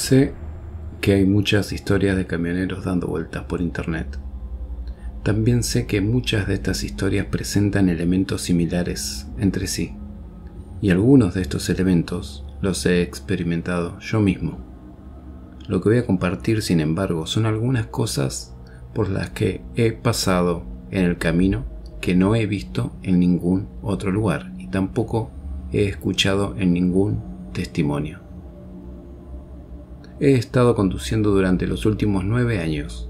Sé que hay muchas historias de camioneros dando vueltas por internet. También sé que muchas de estas historias presentan elementos similares entre sí, y algunos de estos elementos los he experimentado yo mismo. Lo que voy a compartir, sin embargo, son algunas cosas por las que he pasado en el camino que no he visto en ningún otro lugar y tampoco he escuchado en ningún testimonio. He estado conduciendo durante los últimos 9 años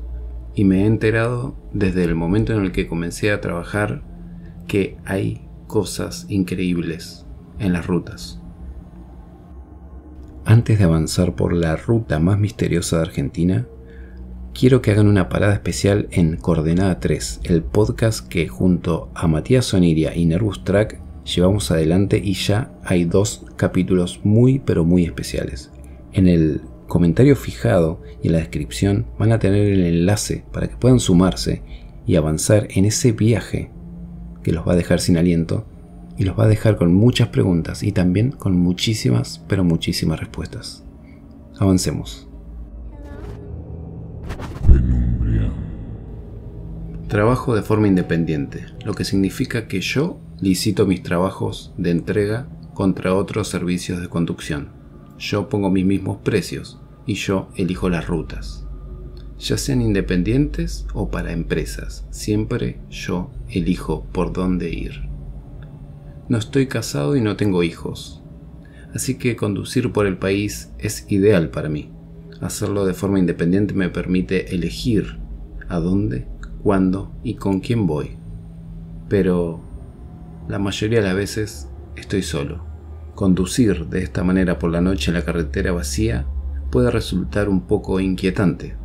y me he enterado desde el momento en el que comencé a trabajar que hay cosas increíbles en las rutas. Antes de avanzar por la ruta más misteriosa de Argentina, quiero que hagan una parada especial en Coordenada 3, el podcast que junto a Matías Oniria y Nervous Track llevamos adelante, y ya hay 2 capítulos muy pero muy especiales. En el comentario fijado y en la descripción van a tener el enlace para que puedan sumarse y avanzar en ese viaje que los va a dejar sin aliento y los va a dejar con muchas preguntas y también con muchísimas pero muchísimas respuestas. Avancemos. Penumbria. Trabajo de forma independiente, lo que significa que yo licito mis trabajos de entrega contra otros servicios de conducción. Yo pongo mis mismos precios y yo elijo las rutas. Ya sean independientes o para empresas, siempre yo elijo por dónde ir. No estoy casado y no tengo hijos, así que conducir por el país es ideal para mí. Hacerlo de forma independiente me permite elegir a dónde, cuándo y con quién voy. Pero la mayoría de las veces estoy solo. Conducir de esta manera por la noche en la carretera vacía puede resultar un poco inquietante,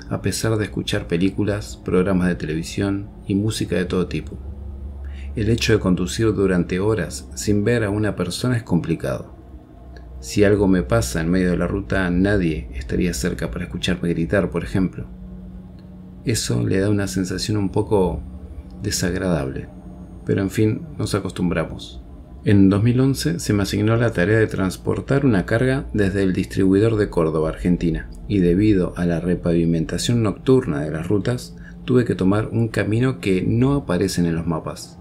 a pesar de escuchar películas, programas de televisión y música de todo tipo. El hecho de conducir durante horas sin ver a una persona es complicado. Si algo me pasa en medio de la ruta, nadie estaría cerca para escucharme gritar, por ejemplo. Eso le da una sensación un poco desagradable, pero en fin, nos acostumbramos. En 2011 se me asignó la tarea de transportar una carga desde el distribuidor de Córdoba, Argentina, y debido a la repavimentación nocturna de las rutas, tuve que tomar un camino que no aparece en los mapas,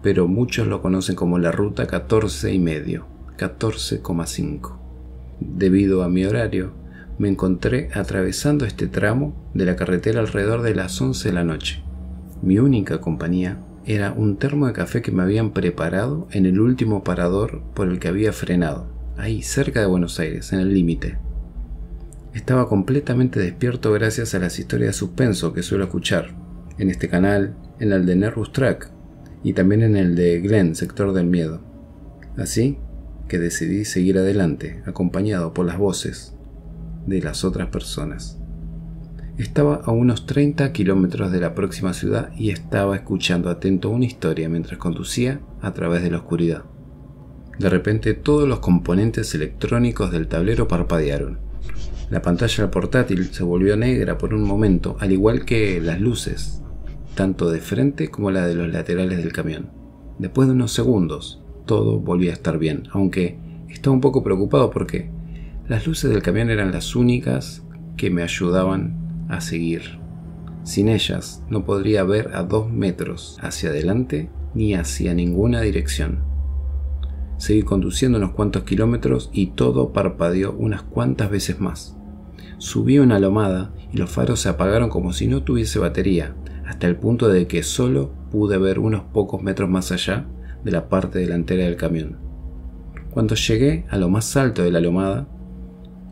pero muchos lo conocen como la ruta 14,5, 14,5. Debido a mi horario, me encontré atravesando este tramo de la carretera alrededor de las 11 de la noche. Mi única compañía era un termo de café que me habían preparado en el último parador por el que había frenado, ahí cerca de Buenos Aires, en el límite. Estaba completamente despierto gracias a las historias de suspenso que suelo escuchar en este canal, en el de Nervous Track y también en el de Glenn, Sector del Miedo. Así que decidí seguir adelante, acompañado por las voces de las otras personas. Estaba a unos 30 kilómetros de la próxima ciudad y estaba escuchando atento una historia mientras conducía a través de la oscuridad. De repente todos los componentes electrónicos del tablero parpadearon. La pantalla del portátil se volvió negra por un momento, al igual que las luces, tanto de frente como la de los laterales del camión. Después de unos segundos, todo volvía a estar bien, aunque estaba un poco preocupado porque las luces del camión eran las únicas que me ayudaban a seguir. Sin ellas no podría ver a 2 metros hacia adelante ni hacia ninguna dirección. Seguí conduciendo unos cuantos kilómetros y todo parpadeó unas cuantas veces más. Subí una lomada y los faros se apagaron como si no tuviese batería, hasta el punto de que solo pude ver unos pocos metros más allá de la parte delantera del camión. Cuando llegué a lo más alto de la lomada,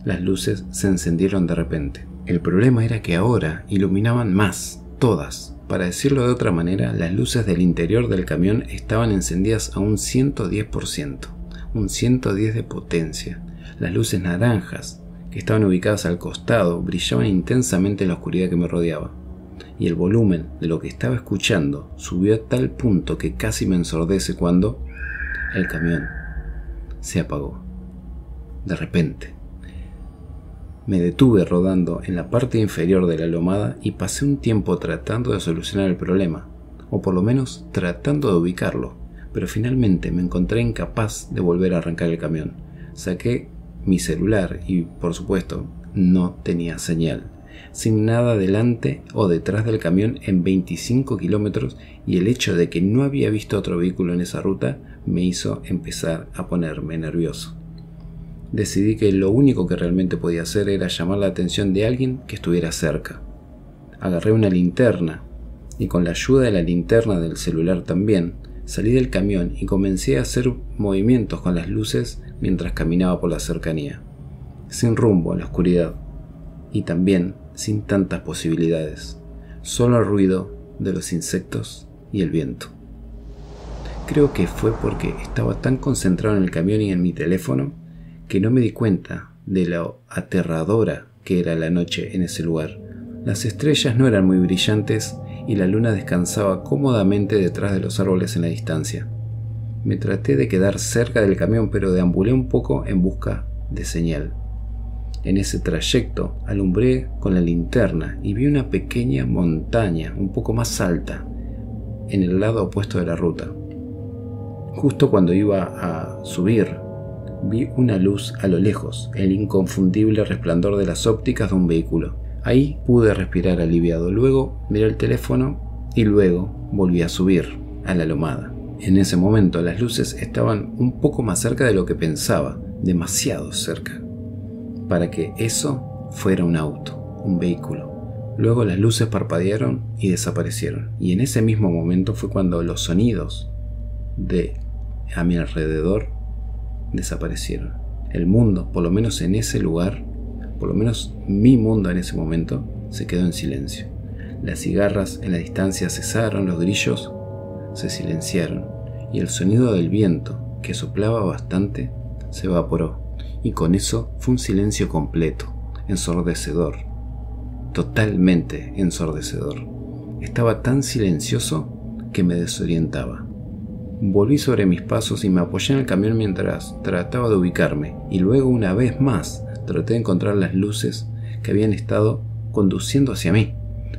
las luces se encendieron de repente. El problema era que ahora iluminaban más, todas. Para decirlo de otra manera, las luces del interior del camión estaban encendidas a un 110%, un 110 de potencia. Las luces naranjas, que estaban ubicadas al costado, brillaban intensamente en la oscuridad que me rodeaba. Y el volumen de lo que estaba escuchando subió a tal punto que casi me ensordece cuando el camión se apagó. De repente. Me detuve rodando en la parte inferior de la lomada y pasé un tiempo tratando de solucionar el problema, o por lo menos tratando de ubicarlo, pero finalmente me encontré incapaz de volver a arrancar el camión. Saqué mi celular y, por supuesto, no tenía señal, sin nada delante o detrás del camión en 25 kilómetros, y el hecho de que no había visto otro vehículo en esa ruta me hizo empezar a ponerme nervioso. Decidí que lo único que realmente podía hacer era llamar la atención de alguien que estuviera cerca. Agarré una linterna y con la ayuda de la linterna del celular también, salí del camión y comencé a hacer movimientos con las luces mientras caminaba por la cercanía, sin rumbo en la oscuridad y también sin tantas posibilidades, solo el ruido de los insectos y el viento. Creo que fue porque estaba tan concentrado en el camión y en mi teléfono que no me di cuenta de lo aterradora que era la noche en ese lugar. Las estrellas no eran muy brillantes y la luna descansaba cómodamente detrás de los árboles en la distancia. Me traté de quedar cerca del camión, pero deambulé un poco en busca de señal. En ese trayecto alumbré con la linterna y vi una pequeña montaña un poco más alta en el lado opuesto de la ruta. Justo cuando iba a subir, vi una luz a lo lejos, el inconfundible resplandor de las ópticas de un vehículo. Ahí pude respirar aliviado. Luego miré el teléfono y luego volví a subir a la lomada. En ese momento las luces estaban un poco más cerca de lo que pensaba, demasiado cerca, para que eso fuera un auto, un vehículo. Luego las luces parpadearon y desaparecieron. Y en ese mismo momento fue cuando los sonidos a mi alrededor desaparecieron. El mundo, por lo menos en ese lugar, por lo menos mi mundo en ese momento, se quedó en silencio. Las cigarras en la distancia cesaron, los grillos se silenciaron y el sonido del viento, que soplaba bastante, se evaporó. Y con eso fue un silencio completo, ensordecedor, totalmente ensordecedor. Estaba tan silencioso que me desorientaba. Volví sobre mis pasos y me apoyé en el camión mientras trataba de ubicarme, y luego una vez más traté de encontrar las luces que habían estado conduciendo hacia mí,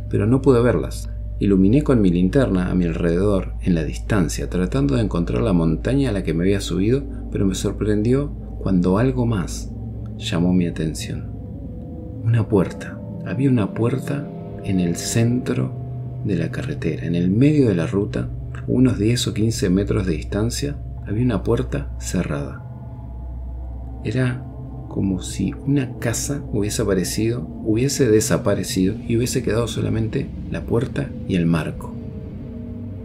pero no pude verlas. Iluminé con mi linterna a mi alrededor en la distancia, tratando de encontrar la montaña a la que me había subido, pero me sorprendió cuando algo más llamó mi atención. Una puerta. Había una puerta en el centro de la carretera, en el medio de la ruta, unos 10 o 15 metros de distancia, había una puerta cerrada. Era como si una casa hubiese desaparecido y hubiese quedado solamente la puerta y el marco.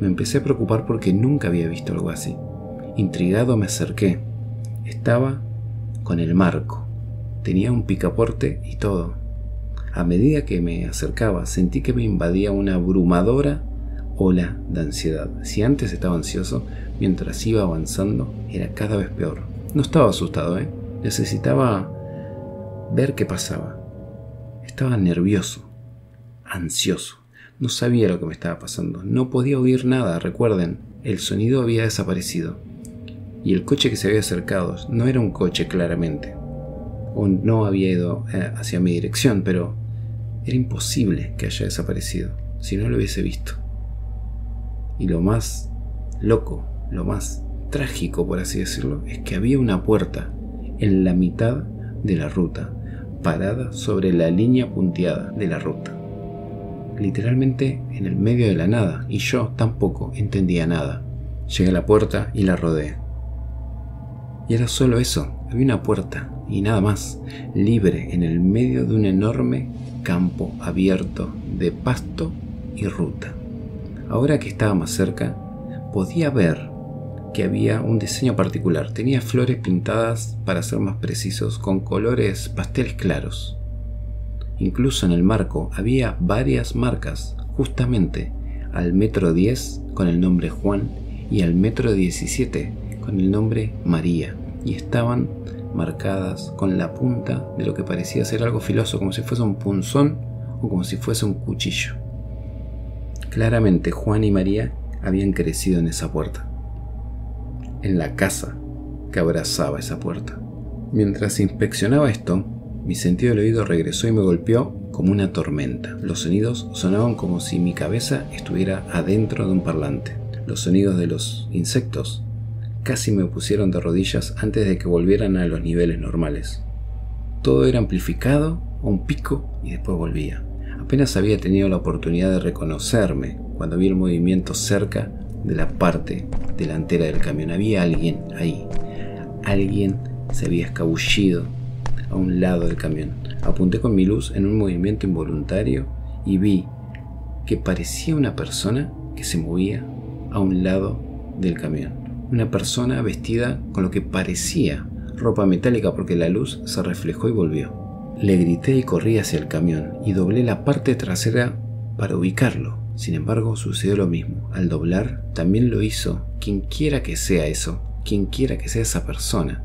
Me empecé a preocupar porque nunca había visto algo así. Intrigado me acerqué. Estaba con el marco. Tenía un picaporte y todo. A medida que me acercaba, sentí que me invadía una abrumadora ola de ansiedad. Si antes estaba ansioso, mientras iba avanzando, era cada vez peor. No estaba asustado, Necesitaba ver qué pasaba. Estaba nervioso, ansioso. No sabía lo que me estaba pasando. No podía oír nada, recuerden. El sonido había desaparecido. Y el coche que se había acercado no era un coche claramente. O no había ido hacia mi dirección, pero era imposible que haya desaparecido si no lo hubiese visto. Y lo más loco, lo más trágico, por así decirlo, es que había una puerta en la mitad de la ruta, parada sobre la línea punteada de la ruta, literalmente en el medio de la nada, y yo tampoco entendía nada. Llegué a la puerta y la rodeé. Y era solo eso, había una puerta y nada más, libre en el medio de un enorme campo abierto de pasto y ruta. Ahora que estaba más cerca, podía ver que había un diseño particular. Tenía flores pintadas, para ser más precisos, con colores pasteles claros. Incluso en el marco había varias marcas, justamente al metro 10 con el nombre Juan y al metro 17 con el nombre María, y estaban marcadas con la punta de lo que parecía ser algo filoso, como si fuese un punzón o como si fuese un cuchillo. Claramente Juan y María habían crecido en esa puerta, en la casa que abrazaba esa puerta. Mientras inspeccionaba esto, mi sentido del oído regresó y me golpeó como una tormenta. Los sonidos sonaban como si mi cabeza estuviera adentro de un parlante. Los sonidos de los insectos casi me pusieron de rodillas antes de que volvieran a los niveles normales. Todo era amplificado a un pico y después volvía. Apenas había tenido la oportunidad de reconocerme cuando vi el movimiento cerca de la parte delantera del camión. Había alguien ahí. Alguien se había escabullido a un lado del camión. Apunté con mi luz en un movimiento involuntario y vi que parecía una persona que se movía a un lado del camión. Una persona vestida con lo que parecía ropa metálica porque la luz se reflejó y volvió. Le grité y corrí hacia el camión y doblé la parte trasera para ubicarlo. Sin embargo, sucedió lo mismo. Al doblar, también lo hizo quien quiera que sea eso, quien quiera que sea esa persona.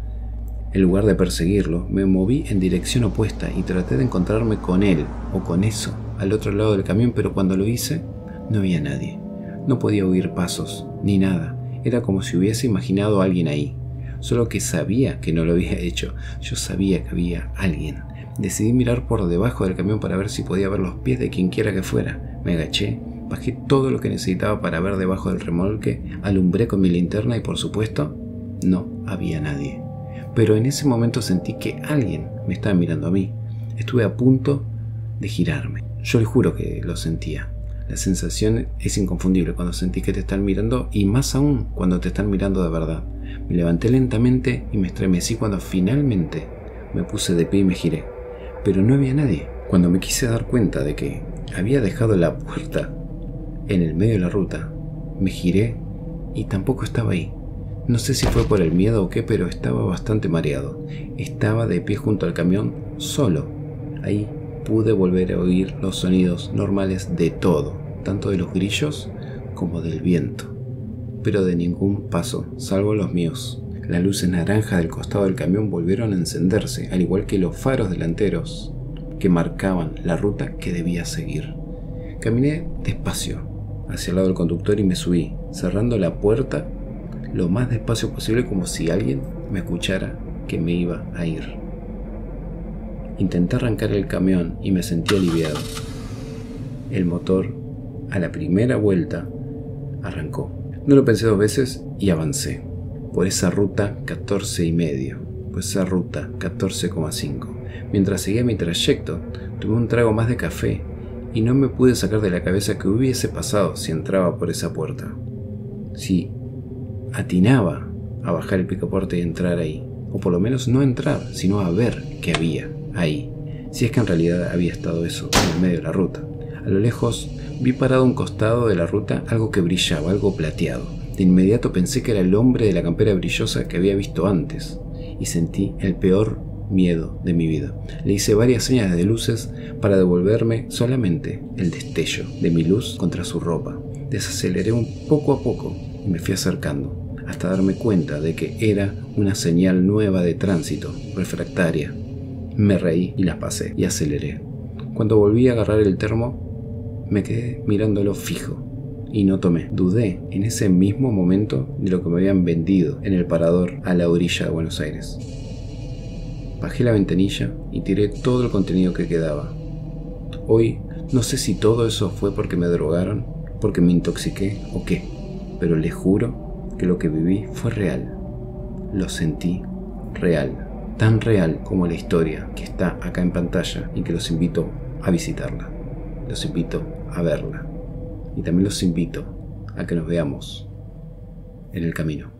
En lugar de perseguirlo, me moví en dirección opuesta y traté de encontrarme con él o con eso al otro lado del camión, pero cuando lo hice, no había nadie. No podía oír pasos, ni nada. Era como si hubiese imaginado a alguien ahí. Solo que sabía que no lo había hecho. Yo sabía que había alguien. Decidí mirar por debajo del camión para ver si podía ver los pies de quien quiera que fuera. Me agaché, bajé todo lo que necesitaba para ver debajo del remolque, alumbré con mi linterna y por supuesto, no había nadie. Pero en ese momento sentí que alguien me estaba mirando a mí. Estuve a punto de girarme. Yo les juro que lo sentía. La sensación es inconfundible cuando sentís que te están mirando y más aún cuando te están mirando de verdad. Me levanté lentamente y me estremecí cuando finalmente me puse de pie y me giré. Pero no había nadie. Cuando me quise dar cuenta de que había dejado la puerta en el medio de la ruta, me giré y tampoco estaba ahí. No sé si fue por el miedo o qué, pero estaba bastante mareado. Estaba de pie junto al camión, solo. Ahí pude volver a oír los sonidos normales de todo, tanto de los grillos como del viento. Pero de ningún paso, salvo los míos. Las luces naranjas del costado del camión volvieron a encenderse, al igual que los faros delanteros que marcaban la ruta que debía seguir. Caminé despacio hacia el lado del conductor y me subí, cerrando la puerta lo más despacio posible como si alguien me escuchara que me iba a ir. Intenté arrancar el camión y me sentí aliviado. El motor, a la primera vuelta, arrancó. No lo pensé dos veces y avancé por esa ruta 14,5, por esa ruta 14,5. Mientras seguía mi trayecto, tuve un trago más de café y no me pude sacar de la cabeza que hubiese pasado si entraba por esa puerta. Si atinaba a bajar el picaporte y entrar ahí, o por lo menos no entrar, sino a ver qué había ahí, si es que en realidad había estado eso en el medio de la ruta. A lo lejos vi parado a un costado de la ruta algo que brillaba, algo plateado. De inmediato pensé que era el hombre de la campera brillosa que había visto antes y sentí el peor miedo de mi vida. Le hice varias señas de luces para devolverme solamente el destello de mi luz contra su ropa. Desaceleré un poco a poco y me fui acercando hasta darme cuenta de que era una señal nueva de tránsito, refractaria. Me reí y las pasé y aceleré. Cuando volví a agarrar el termo, me quedé mirándolo fijo y no tomé. Dudé en ese mismo momento de lo que me habían vendido en el parador a la orilla de Buenos Aires. Bajé la ventanilla y tiré todo el contenido que quedaba. Hoy no sé si todo eso fue porque me drogaron, porque me intoxiqué o qué, pero les juro que lo que viví fue real. Lo sentí real, tan real como la historia que está acá en pantalla y que los invito a visitarla. Los invito a verla y también los invito a que nos veamos en el camino.